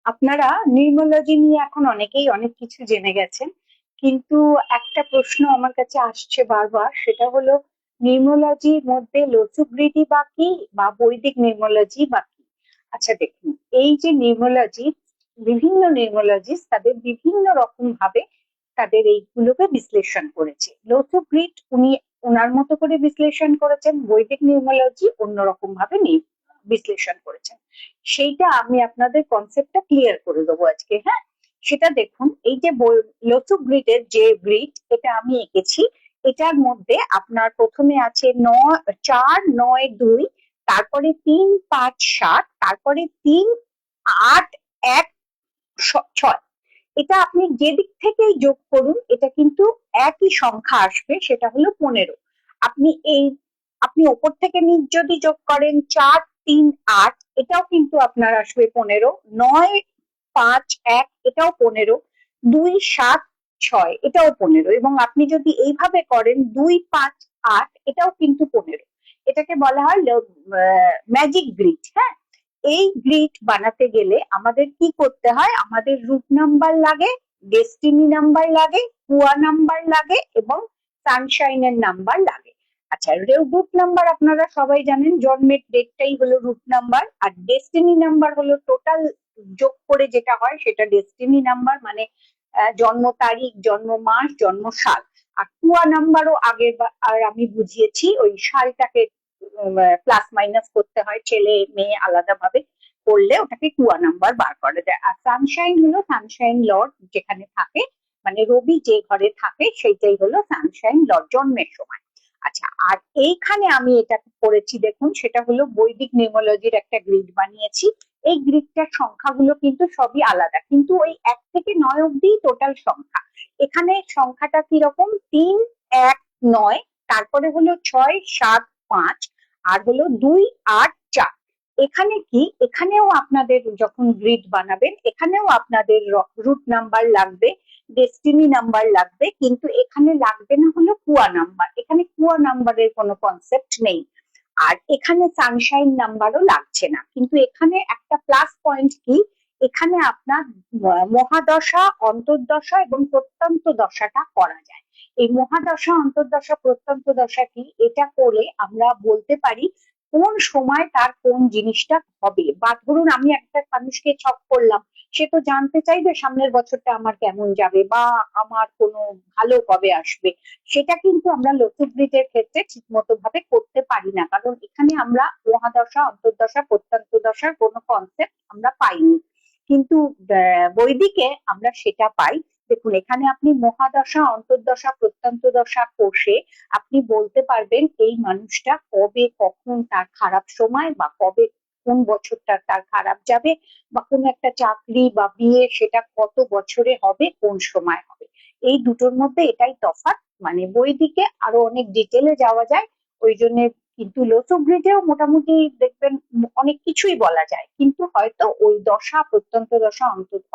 আপনারা নিউমোলজি নিয়ে এখন অনেকেই অনেক কিছু জেনে গেছেন, কিন্তু একটা প্রশ্ন আমার কাছে আসছে বারবার, সেটা হলো নিউমোলজির মধ্যে লসুগ্রিডি বা কি, বা বৈদিক নিউমোলজি বা কি। আচ্ছা দেখুন, এই যে নিউমোলজি, বিভিন্ন নিউমোলজিস্ট তাদের বিভিন্ন রকম ভাবে তাদের এইগুলোকে বিশ্লেষণ করেছে। লসুগ্রিড উনি ওনার মতো করে বিশ্লেষণ করেছেন, বৈদিক নিউমোলজি অন্যরকম ভাবে বিশ্লেষণ করেছেন। সেইটা আমি আপনাদের কনসেপ্টটা ক্লিয়ার করে দেবো আজকে। হ্যাঁ, সেটা দেখুন, এই যে লসু গ্রিডের যে গ্রিড এটা আমি এঁকেছি, এটার মধ্যে আপনার প্রথমে আছে 4, 9, 2, তারপরে 3, 5, 7, তারপরে 3, 8, 1, 6। এটা আপনি যে দিক থেকেই যোগ করুন, এটা কিন্তু একই সংখ্যা আসবে, সেটা হলো 15। আপনি আপনি ওপর থেকে নিচ যদি যোগ করেন 4, 3, 8, এটাও কিন্তু আপনার আসবে 15। 9, 5, 1, এটাও 15। 2, 7, 6, এটাও 15। এবং আপনি যদি এইভাবে করেন 2, 5, 8, এটাও কিন্তু 15। এটাকে বলা হয় ম্যাজিক গ্রিড। হ্যাঁ, এই গ্রিড বানাতে গেলে আমাদের কি করতে হয়? আমাদের রুট নাম্বার লাগে, ডেস্টিনি নাম্বার লাগে, কুয়া নাম্বার লাগে এবং সানশাইনের নাম্বার লাগে। আচ্ছা, রুট নাম্বার আপনারা সবাই জানেন, জন্মের ডেটটাই হলো রুট নাম্বার, আর ডেস্টিনি নাম্বার হলো টোটাল যোগ করে যেটা হয় সেটা ডেস্টিনি নাম্বার, মানে জন্ম তারিখ, জন্ম মাস, জন্ম সাল। আর কুয়া নাম্বারও আর আমি বুঝিয়েছি, ওই সালটাকে প্লাস মাইনাস করতে হয়, ছেলে মেয়ে আলাদা ভাবে করলে ওটাকে কুয়া নাম্বার বার করা যায়। আর সানশাইন হলো সানশাইন লর্ড যেখানে থাকে, মানে রবি যে ঘরে থাকে সেইটাই হলো সানশাইন লর্ড জন্মের সময়। আচ্ছা, আর এইখানে আমি এটা করেছি দেখুন, সেটা হলো বৈদিক নিউমোলজির একটা গ্রিড বানিয়েছি। এই গ্রিডটার সংখ্যাগুলো কিন্তু সবই আলাদা, কিন্তু ওই 1 থেকে 9 অব্দি টোটাল সংখ্যা। এখানে সংখ্যাটা কিরকম? 3, 1, 9, তারপরে হলো 6, 7, 5, আর হলো 2, 8, 4। এখানে কি, এখানেও আপনাদের যখন গ্রিড বানাবেন এখানেও আপনাদের রুট নাম্বার লাগবে, ডেস্টিনি নাম্বার লাগবে, কিন্তু এখানে লাগবে না হলো কুয়া নাম্বার। এখানে কুয়া নাম্বারের কোনো কনসেপ্ট নেই। আর এখানে সানশাইন নাম্বারও লাগছে না। কিন্তু এখানে একটা প্লাস পয়েন্ট কি, এখানে আপনার মহাদশা, অন্তর্দশা এবং প্রত্যন্ত দশাটা করা যায়। এই মহাদশা, অন্তর্দশা, প্রত্যন্ত দশা কি, এটা করে আমরা বলতে পারি কোন সময় তার কোন জিনিসটা হবে। বা ধরুন আমি একটা মানুষকে ছক করলাম, সে তো জানতে চাইবে সামনের বছরটা আমার কেমন যাবে বা আমার কোনো ভালো কবে আসবে। সেটা কিন্তু আমরা লক্ষ্যগ্রিডের ক্ষেত্রে ঠিক মতো ভাবে করতে পারি না, কারণ এখানে আমরা মহাদশা, অন্তর্দশা, প্রত্যন্ত দশার কোনো কনসেপ্ট আমরা পাইনি। কিন্তু বৈদিকে আমরা সেটা পাই। দেখুন, এখানে আপনি মহাদশা, অন্তর্দশা, প্রত্যন্ত দশা কোষে আপনি বলতে পারবেন এই মানুষটা কবে কখন তার খারাপ সময়, বা কবে কোন বছরটা তার খারাপ যাবে, বা কোনো একটা চাকরি বা বিয়ে সেটা কত বছরে হবে, কোন সময় হবে। এই দুটোর মধ্যে এটাই তফাৎ। মানে বইদিকে আরো অনেক ডিটেলে যাওয়া যায়, ওই জন্য। কিন্তু লসগ্রিডেও মোটামুটি দেখবেন অনেক কিছুই বলা যায়, কিন্তু হয়তো ওই দশা, প্রত্যন্ত দশা,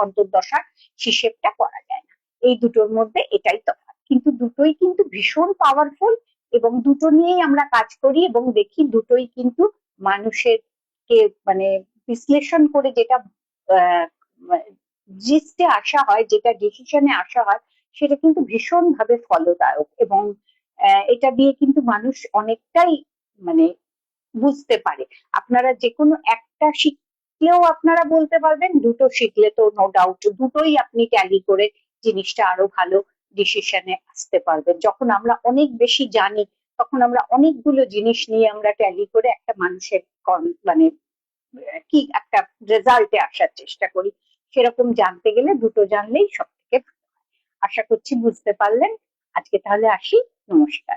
অন্তর্দশার হিসেবটা করা যায় না। এই দুটোর মধ্যে এটাই তফাৎ, কিন্তু দুটোই কিন্তু ভীষণ পাওয়ারফুল, এবং দুটো নিয়েই আমরা কাজ করি এবং দেখি দুটোই কিন্তু মানুষের কে মানে বিশ্লেষণ করে যেটা জিস্টে আসা হয়, যেটা ডিসিশনে আসা হয়, সেটা কিন্তু ভীষণ ভাবে ফলদায়ক। এবং এটা দিয়ে কিন্তু মানুষ অনেকটাই মানে বুঝতে পারে। আপনারা যে কোনো একটা শিখলেও আপনারা বলতে পারবেন, দুটো শিখলে তো নো ডাউট দুটোই আপনি ট্যালি করে জিনিসটা আরো ভালো ডিসিশনে আসতে পারবেন। যখন আমরা অনেক বেশি জানি, তখন আমরা অনেকগুলো জিনিস নিয়ে আমরা ট্যালি করে একটা মানুষের মানে কি একটা রেজাল্টে আসার চেষ্টা করি। সেরকম জানতে গেলে দুটো জানলেই সব থেকে ভালো। আশা করছি বুঝতে পারলেন। আজকে তাহলে আসি। নমস্কার।